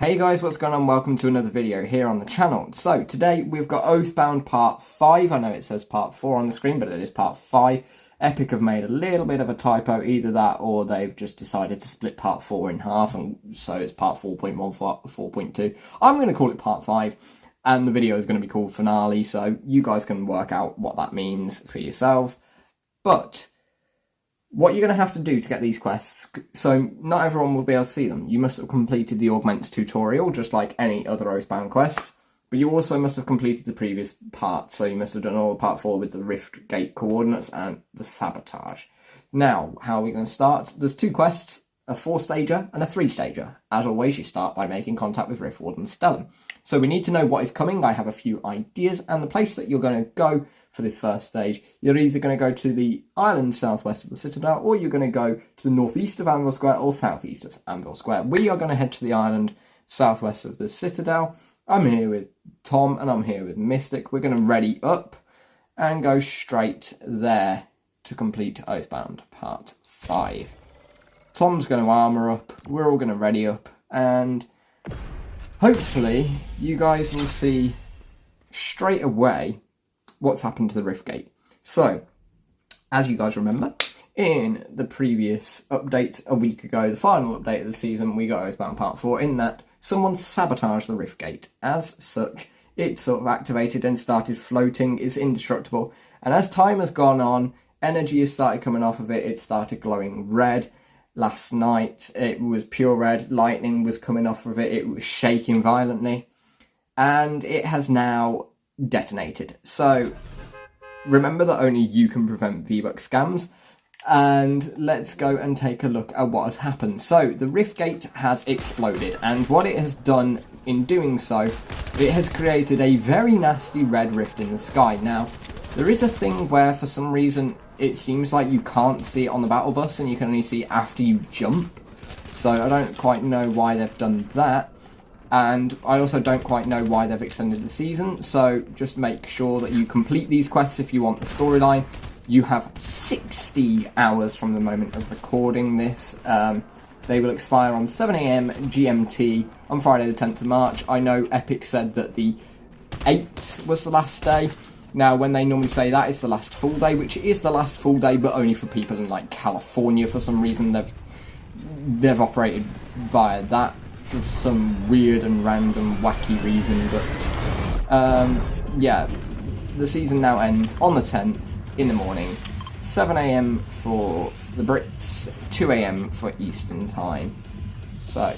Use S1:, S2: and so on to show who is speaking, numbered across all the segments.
S1: Hey guys, what's going on? Welcome to another video here on the channel. So today we've got Oathbound Part 5. I know it says Part 4 on the screen, but it is Part 5. Epic have made a little bit of a typo, either that or they've just decided to split Part 4 in half, and so it's Part 4.1, 4.2. I'm going to call it Part 5, and the video is going to be called Finale, so you guys can work out what that means for yourselves. But what you're going to have to do to get these quests, so not everyone will be able to see them. You must have completed the Augments tutorial, just like any other Oathbound quests, but you also must have completed the previous part, so you must have done all part 4 with the Rift Gate coordinates and the Sabotage. Now, how are we going to start? There's 2 quests, a 4-stager and a 3-stager. As always, you start by making contact with Rift Warden Stellan. So we need to know what is coming. I have a few ideas, and the place that you're going to go for this first stage, you're either going to go to the island southwest of the Citadel, or you're going to go to the northeast of Anvil Square or southeast of Anvil Square. We are going to head to the island southwest of the Citadel. I'm here with Tom and I'm here with Mystic. We're going to ready up and go straight there to complete Oathbound Part 5. Tom's going to armour up, we're all going to ready up, and hopefully you guys will see straight away what's happened to the Rift Gate. So, as you guys remember, in the previous update a week ago, the final update of the season, we got Oathbound Part 4, in that someone sabotaged the Rift Gate. As such, it sort of activated and started floating, it's indestructible, and as time has gone on, energy has started coming off of it, it started glowing red. Last night, it was pure red, lightning was coming off of it, it was shaking violently, and it has now detonated. So remember that only you can prevent V-Bucks scams, and let's go and take a look at what has happened. So the Rift Gate has exploded, and what it has done in doing so, it has created a very nasty red rift in the sky. Now there is a thing where for some reason it seems like you can't see it on the battle bus and you can only see it after you jump, so I don't quite know why they've done that. And I also don't quite know why they've extended the season, so just make sure that you complete these quests if you want the storyline. You have 60 hours from the moment of recording this. They will expire on 7 AM GMT on Friday the 10th of March. I know Epic said that the 8th was the last day. Now, when they normally say that, it's the last full day, which is the last full day, but only for people in, like, California. For some reason, they've operated via that. For some weird and random wacky reason, but yeah, the season now ends on the 10th in the morning, 7 AM for the Brits, 2 AM for Eastern time. So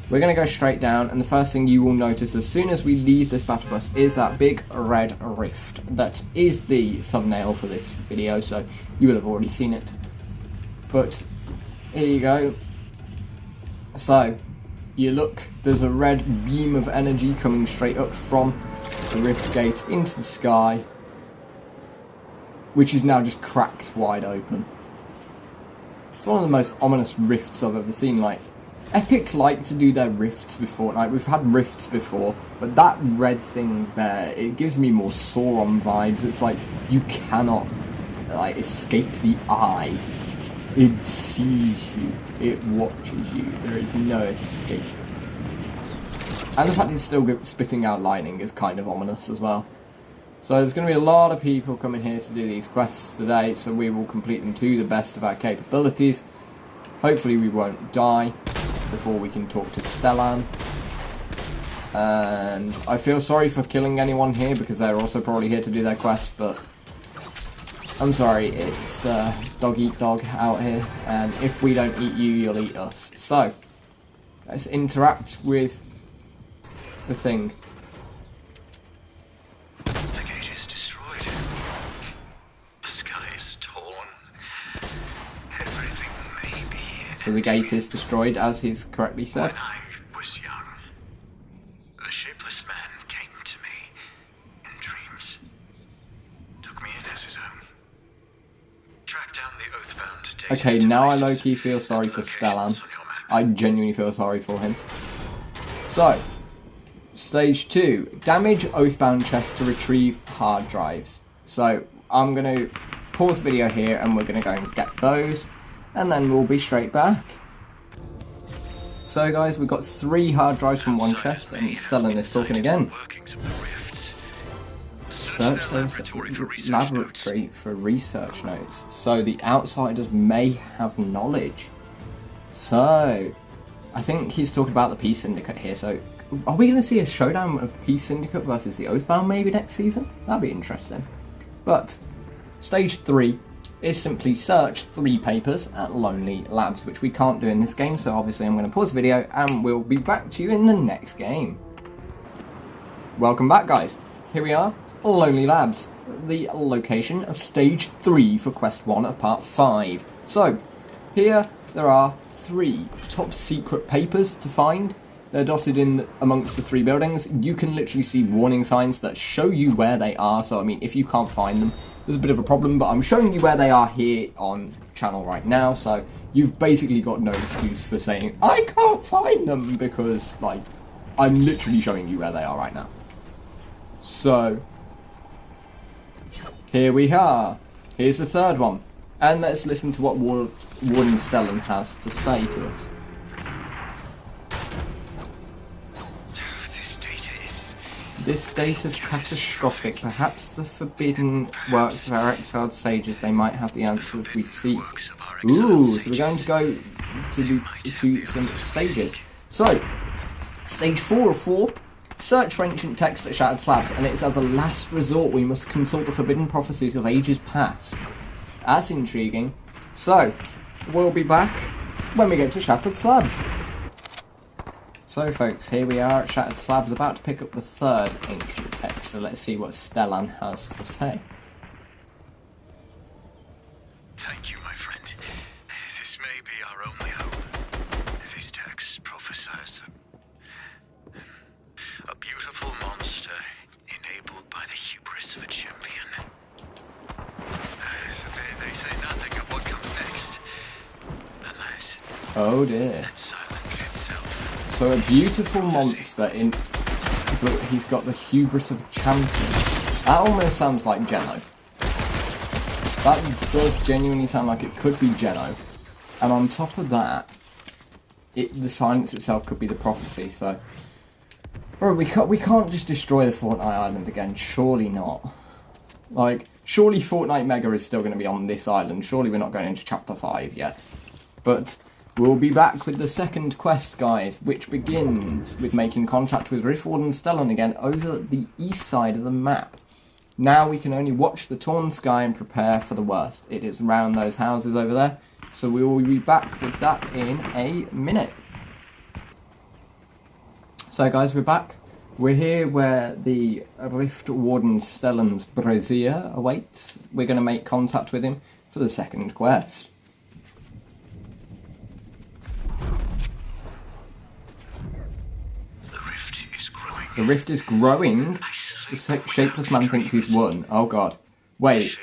S1: we're going to go straight down, and the first thing you will notice as soon as we leave this battle bus is that big red rift. That is the thumbnail for this video, so you will have already seen it, but here you go. So you look, there's a red beam of energy coming straight up from the Rift Gate into the sky, which is now just cracked wide open. It's one of the most ominous rifts I've ever seen. Like, Epic like to do their rifts before. Like, we've had rifts before, but that red thing there, it gives me more Sauron vibes. It's like, you cannot, like, escape the eye. It sees you, it watches you, there is no escape. And the fact it's still spitting out lightning is kind of ominous as well. So there's going to be a lot of people coming here to do these quests today, so we will complete them to the best of our capabilities. Hopefully we won't die before we can talk to Stellan. And I feel sorry for killing anyone here, because they're also probably here to do their quest, but I'm sorry, it's dog eat dog out here, and if we don't eat you, you'll eat us. So, let's interact with the thing.
S2: The gate is destroyed. The sky is torn. Everything may be.
S1: So the gate is destroyed, as he's correctly said.
S2: When I was young, the shapeless man came to me in dreams. Took me in as his own. Track down the Oathbound data.
S1: Okay, now I low-key feel sorry for Stellan. I genuinely feel sorry for him. So, Stage 2. Damage Oathbound chest to retrieve hard drives. So, I'm going to pause the video here and we're going to go and get those, and then we'll be straight back. So guys, we've got 3 hard drives from one chest, and Stellan is talking again. Search the laboratory for research notes. So the outsiders may have knowledge. So, I think he's talking about the Peace Syndicate here. So, are we going to see a showdown of Peace Syndicate versus the Oathbound maybe next season? That'd be interesting. But, stage 3 is simply search 3 papers at Lonely Labs, which we can't do in this game. So obviously I'm going to pause the video and we'll be back to you in the next game. Welcome back, guys. Here we are, Lonely Labs, the location of stage 3 for quest 1 of part 5. So, here there are 3 top secret papers to find. They're dotted in amongst the 3 buildings. You can literally see warning signs that show you where they are. So, I mean, if you can't find them, there's a bit of a problem, but I'm showing you where they are here on channel right now. So, you've basically got no excuse for saying, I can't find them, because, like, I'm literally showing you where they are right now. So, here we are. Here's the 3rd one. And let's listen to what Warden Stellan has to say to us. This data's catastrophic. Perhaps the forbidden works of our exiled sages, they might have the answers we seek. Ooh, so we're going to go to some sages. So, stage 4 of 4. Search for ancient text at shattered slabs, and it's as a last resort we must consult the forbidden prophecies of ages past. That's intriguing. So, we'll be back when we get to shattered slabs. So folks, here we are at Shattered Slabs, about to pick up the 3rd ancient text, so let's see what Stellan has to say.
S2: Thank you, my friend. This may be our only hope. This text prophesies a beautiful monster enabled by the hubris of a champion. They say nothing of what comes next, unless...
S1: Oh dear. So a beautiful monster but he's got the hubris of a champion. That almost sounds like Geno. That does genuinely sound like it could be Geno. And on top of that, the silence itself could be the prophecy, so... Bro, we can't just destroy the Fortnite island again, surely not. Like, surely Fortnite Mega is still going to be on this island, surely we're not going into Chapter 5 yet. But... we'll be back with the 2nd quest, guys, which begins with making contact with Rift Warden Stellan again over the east side of the map. Now we can only watch the torn sky and prepare for the worst. It is around those houses over there, so we will be back with that in a minute. So guys, we're back. We're here where the Rift Warden Stellan's brazier awaits. We're going to make contact with him for the 2nd quest. The rift is growing. The shapeless man thinks he's won. Oh god. Wait.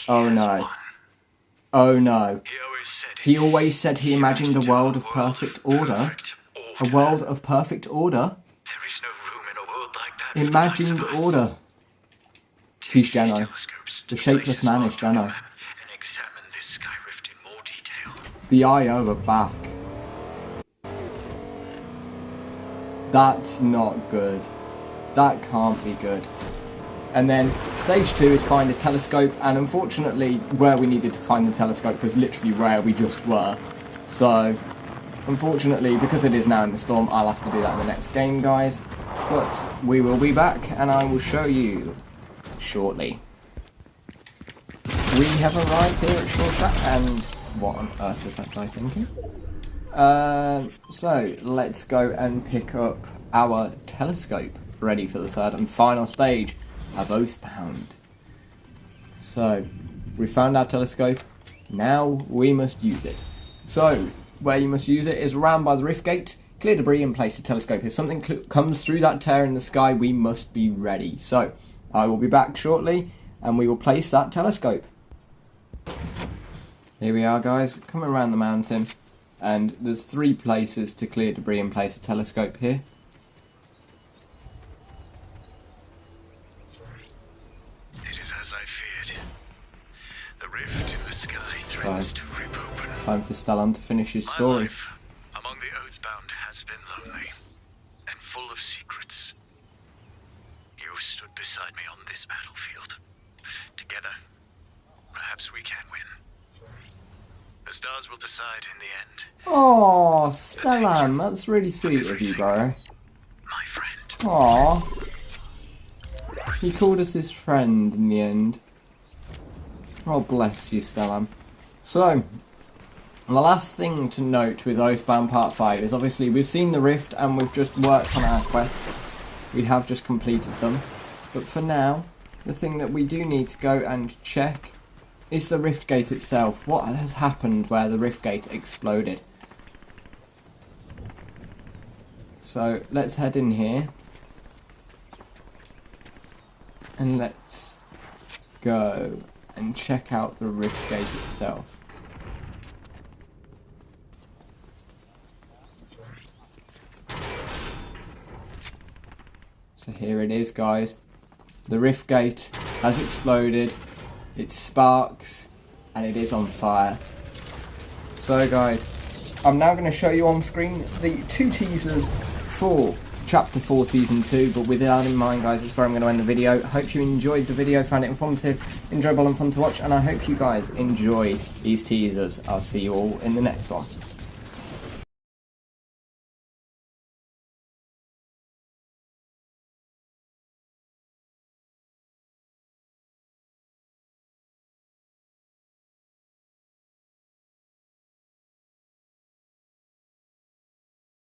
S1: Oh no. Oh no. He always said he imagined a world of perfect order. A world of perfect order?
S2: There is no room in a world like that.
S1: Imagined order. He's Geno. The shapeless man is Geno.
S2: And examine this sky rift in more detail.
S1: The IO are back. That's not good. That can't be good. And then stage 2 is find a telescope, and unfortunately where we needed to find the telescope was literally where we just were. So unfortunately, because it is now in the storm, I'll have to do that in the next game, guys. But we will be back and I will show you shortly. We have arrived here at Shawshank, and what on earth is that guy thinking? So let's go and pick up our telescope, ready for the 3rd and final stage of Oathbound. So we found our telescope, now we must use it. So where you must use it is around by the rift gate, clear debris and place the telescope. If something comes through that tear in the sky, we must be ready. So I will be back shortly and we will place that telescope. Here we are, guys, coming around the mountain. And there's 3 places to clear debris and place a telescope here.
S2: It is as I feared. The rift in the sky threatens to rip open.
S1: Time for Stellan to finish his
S2: My
S1: story.
S2: life among the full of secrets. You stood beside me on this battlefield. Together, perhaps we can win. The stars will decide in the end.
S1: Oh, Stellan, that's really sweet of you, bro.
S2: My friend.
S1: Aw. He called us his friend in the end. Oh, bless you, Stellan. So, the last thing to note with Oathbound Part 5 is obviously we've seen the rift and we've just worked on our quests. We have just completed them. But for now, the thing that we do need to go and check is the rift gate itself. What has happened where the rift gate exploded? So let's head in here. And let's go and check out the rift gate itself. So here it is, guys. The rift gate has exploded. It sparks and it is on fire. So guys, I'm now going to show you on screen the 2 teasers for Chapter 4 Season 2, but with that in mind, guys, that's where I'm going to end the video. Hope you enjoyed the video, found it informative, enjoyable and fun to watch, and I hope you guys enjoyed these teasers. I'll see you all in the next one.